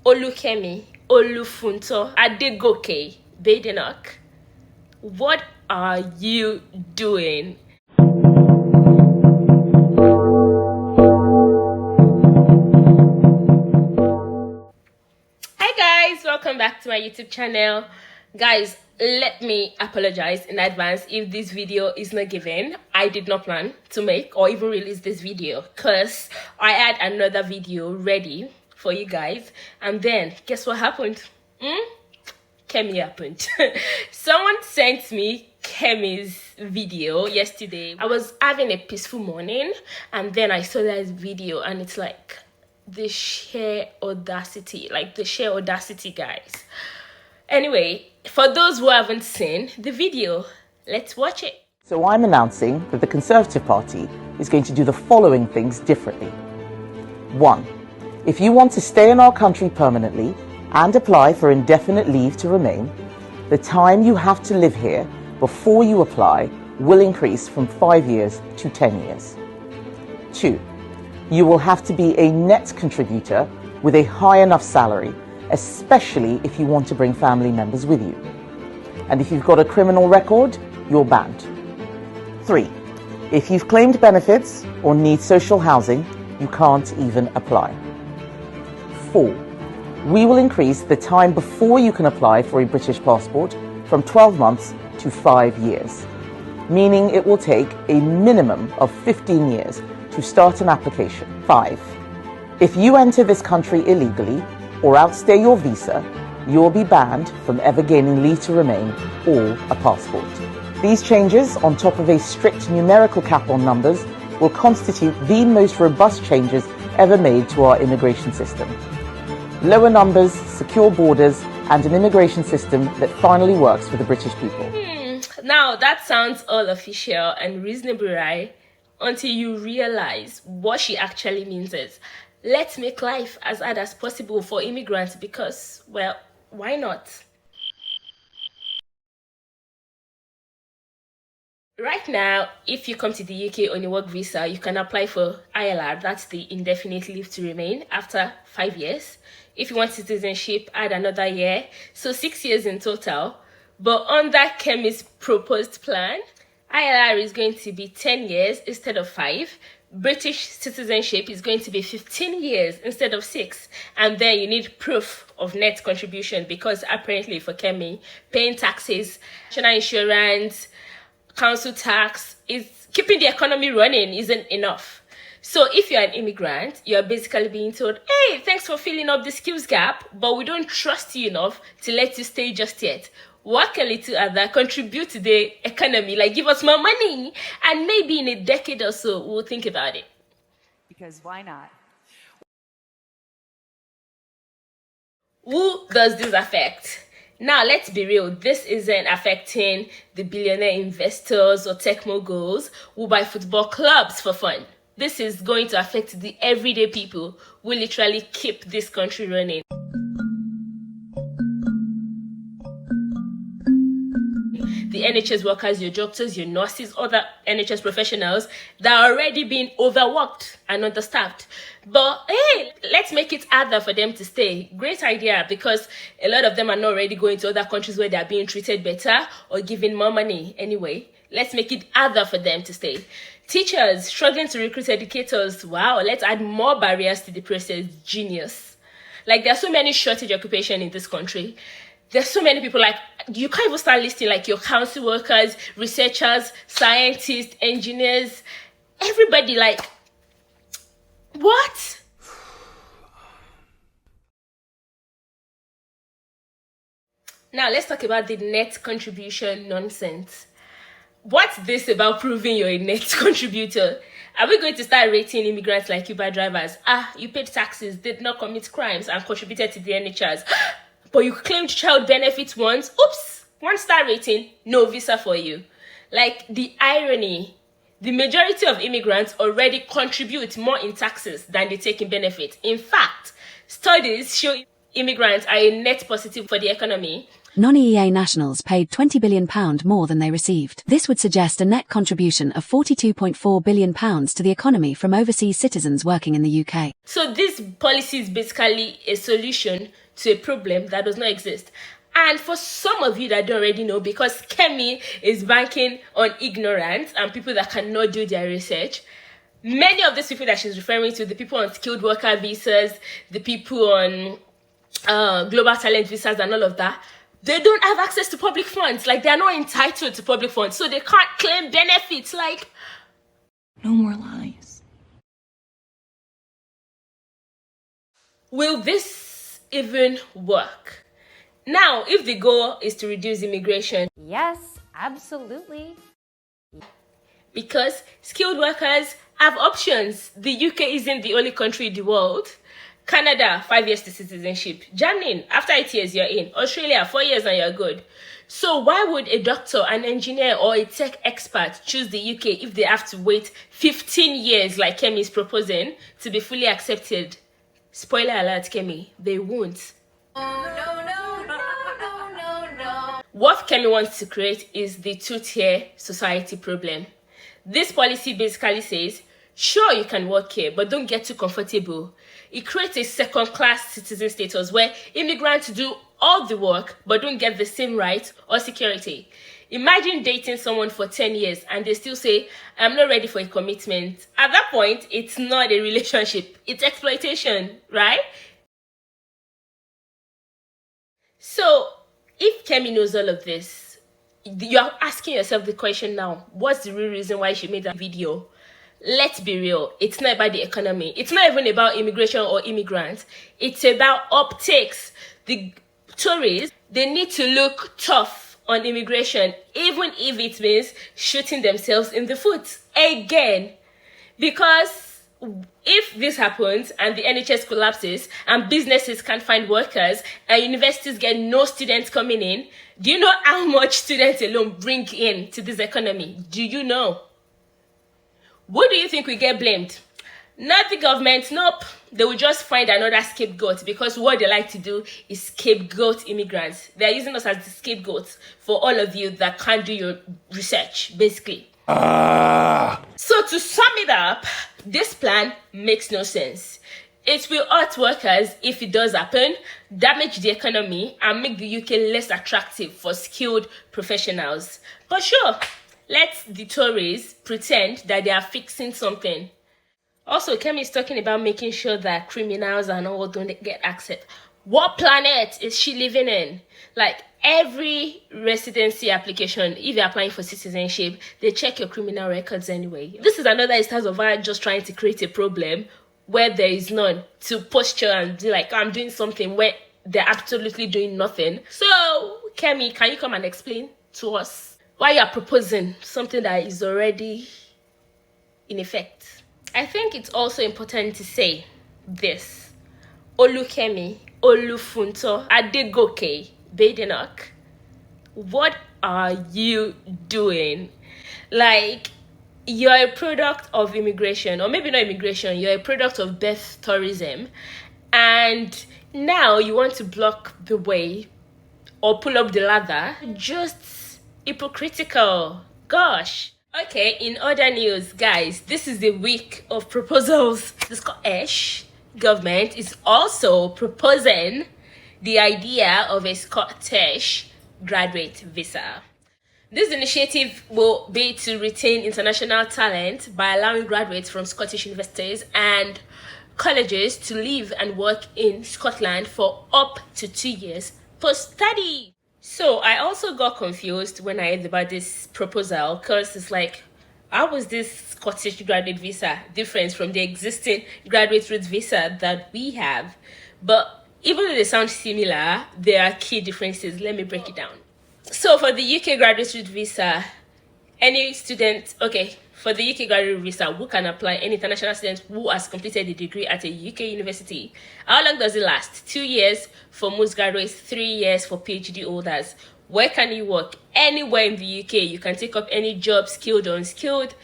Kemi Badenoch, what are you doing? Hi guys, welcome back to my YouTube channel. Guys, let me apologize in advance if this video is not given. I did not plan to make or even release this video because I had another video ready for you guys, and then guess what happened? Kemi happened. Someone sent me Kemi's video yesterday. I was having a peaceful morning and then I saw that video and it's like the sheer audacity, guys. Anyway, for those who haven't seen the video, let's watch it. So I'm announcing that the Conservative Party is going to do the following things differently. 1. If you want to stay in our country permanently and apply for indefinite leave to remain, the time you have to live here before you apply will increase from 5 years to 10 years. 2. You will have to be a net contributor with a high enough salary, especially if you want to bring family members with you. And if you've got a criminal record, you're banned. 3. If you've claimed benefits or need social housing, you can't even apply. 4. We will increase the time before you can apply for a British passport from 12 months to 5 years, meaning it will take a minimum of 15 years to start an application. 5. If you enter this country illegally or outstay your visa, you will be banned from ever gaining leave to remain or a passport. These changes, on top of a strict numerical cap on numbers, will constitute the most robust changes ever made to our immigration system. Lower numbers, secure borders, and an immigration system that finally works for the British people. Now that sounds all official and reasonable, right? Until you realize what she actually means is, let's make life as hard as possible for immigrants because, well, why not? Right now, if you come to the UK on a work visa, you can apply for ILR, that's the indefinite leave to remain, after 5 years. If you want citizenship, add another year, so 6 years in total. But under Kemi's proposed plan, ILR is going to be 10 years instead of 5. British citizenship is going to be 15 years instead of 6. And then you need proof of net contribution because apparently for Kemi, paying taxes, national insurance, council tax is keeping the economy running isn't enough. So if you're an immigrant, you're basically being told, hey, thanks for filling up the skills gap, but we don't trust you enough to let you stay just yet. Work a little other, contribute to the economy, like give us more money, and maybe in a decade or so, we'll think about it. Because why not? Who does this affect? Now, let's be real, this isn't affecting the billionaire investors or tech moguls who buy football clubs for fun. This is going to affect the everyday people who literally keep this country running. The NHS workers, your doctors, your nurses, other NHS professionals that are already being overworked and understaffed. But hey, let's make it harder for them to stay. Great idea, because a lot of them are not already going to other countries where they are being treated better or given more money. Anyway, let's make it harder for them to stay. Teachers struggling to recruit educators. Wow, let's add more barriers to the process. Genius. Like, there are so many shortage occupations in this country. There's so many people, like, you can't even start listing, like, your council workers, researchers, scientists, engineers, everybody, like, what? Now, let's talk about the net contribution nonsense. What's this about proving you're a net contributor? Are we going to start rating immigrants like Uber drivers? You paid taxes, did not commit crimes, and contributed to the NHS. But you claimed child benefits once. Oops, 1-star rating, no visa for you. Like, the irony. The majority of immigrants already contribute more in taxes than they take in benefits. In fact, studies show immigrants are a net positive for the economy. Non-EEA nationals paid £20 billion more than they received. This would suggest a net contribution of £42.4 billion to the economy from overseas citizens working in the UK. So this policy is basically a solution to a problem that does not exist. And for some of you that don't already know, because Kemi is banking on ignorance and people that cannot do their research, many of these people that she's referring to, the people on skilled worker visas, the people on global talent visas and all of that, they don't have access to public funds. Like, they're not entitled to public funds, so they can't claim benefits. Like, No more lies. will this even work? Now, if the goal is to reduce immigration, Yes, absolutely. because skilled workers have options. The UK isn't the only country in the world. Canada, 5 years to citizenship. Germany, after 8 years, you're in. Australia, 4 years and you're good. So why would a doctor, an engineer, or a tech expert choose the UK if they have to wait 15 years, like Kemi is proposing, to be fully accepted? Spoiler alert, Kemi, they won't. What Kemi wants to create is the two-tier society problem. This policy basically says, sure, you can work here, but don't get too comfortable. It creates a second-class citizen status where immigrants do all the work, but don't get the same rights or security. Imagine dating someone for 10 years and they still say, I'm not ready for a commitment. At that point, it's not a relationship. It's exploitation, right? So, if Kemi knows all of this, you're asking yourself the question now, what's the real reason why she made that video? Let's be real, it's not about the economy. It's not even about immigration or immigrants. It's about optics. The Tories, they need to look tough on immigration, even if it means shooting themselves in the foot again. Because if this happens and the NHS collapses and businesses can't find workers and universities get no students coming in, do you know how much students alone bring in to this economy? Do you know? What do you think we get blamed? Not the government, nope. They will just find another scapegoat, because what they like to do is scapegoat immigrants. They're using us as the scapegoats for all of you that can't do your research, basically. So to sum it up, this plan makes no sense. It will hurt workers if it does happen, damage the economy, and make the UK less attractive for skilled professionals. But sure, let the Tories pretend that they are fixing something. Also, Kemi is talking about making sure that criminals and all don't get access. What planet is she living in? Like, every residency application, if you're applying for citizenship, they check your criminal records anyway. This is another instance of her just trying to create a problem where there is none, to posture and be like, I'm doing something where they're absolutely doing nothing. So, Kemi, can you come and explain to us why you're proposing something that is already in effect? I think it's also important to say this. Olukemi, Olufunto, Adegoke, Badenoch, what are you doing? Like, you're a product of immigration, or maybe not immigration, you're a product of birth tourism, and now you want to block the way or pull up the ladder. Just hypocritical. Gosh. Okay, in other news, guys, this is the week of proposals. The Scottish government is also proposing the idea of a Scottish graduate visa. This initiative will be to retain international talent by allowing graduates from Scottish universities and colleges to live and work in Scotland for up to 2 years post-study. So I also got confused when I heard about this proposal, because it's like, how was this Scottish graduate visa different from the existing graduate route visa that we have? But even though they sound similar, there are key differences. Let me break it down. So for the UK graduate route visa, any student, for the UK graduate visa, who can apply, any international student who has completed a degree at a UK university. How long does it last? 2 years for most graduates, 3 years for PhD holders. Where can you work? Anywhere in the UK. You can take up any job, skilled or unskilled.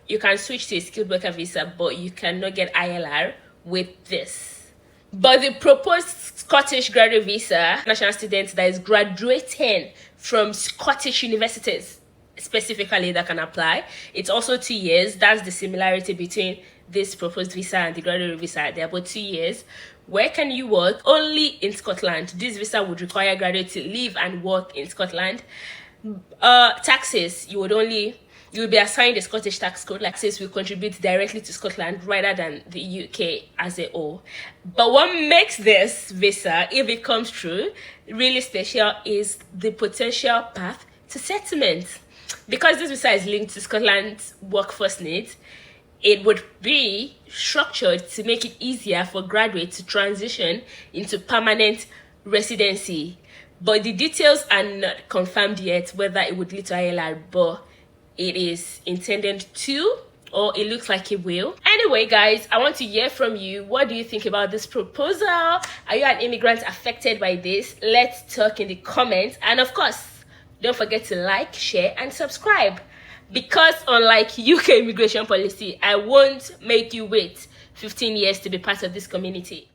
You can switch to a skilled worker visa, but you cannot get ILR with this. But the proposed Scottish graduate visa, national students that is graduating from Scottish universities specifically that can apply. It's also 2 years. That's the similarity between this proposed visa and the graduate visa. They're both 2 years. Where can you work? Only in Scotland. This visa would require graduates to live and work in Scotland. Taxes, you will be assigned a Scottish tax code. Like says, will contribute directly to Scotland rather than the UK as a whole. But what makes this visa, if it comes true, really special is the potential path to settlement. Because this visa is linked to Scotland's workforce needs, it would be structured to make it easier for graduates to transition into permanent residency. But the details are not confirmed yet whether it would lead to ILR, but it is intended to, or it looks like it will. Anyway, guys, I want to hear from you. What do you think about this proposal? Are you an immigrant affected by this? Let's talk in the comments. And of course, don't forget to like, share, and subscribe. Because unlike UK immigration policy, I won't make you wait 15 years to be part of this community.